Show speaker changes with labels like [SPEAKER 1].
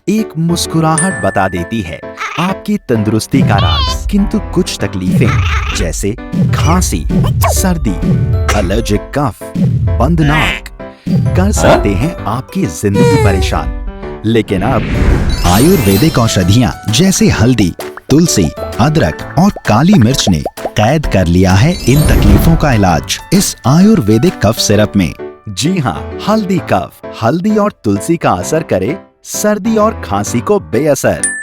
[SPEAKER 1] एक मुस्कुराहट बता देती है आपकी तंदुरुस्ती का राज। किंतु कुछ तकलीफें जैसे खांसी, सर्दी, एलर्जिक कफ, बंद नाक कर सकते हैं आपकी जिंदगी परेशान। लेकिन अब आयुर्वेदिक औषधियां जैसे हल्दी, तुलसी, अदरक और काली मिर्च ने कैद कर लिया है इन तकलीफों का इलाज इस आयुर्वेदिक कफ सिरप में। जी हाँ, हल्दी कफ। हल्दी और तुलसी का असर करे सर्दी और खांसी को बेअसर।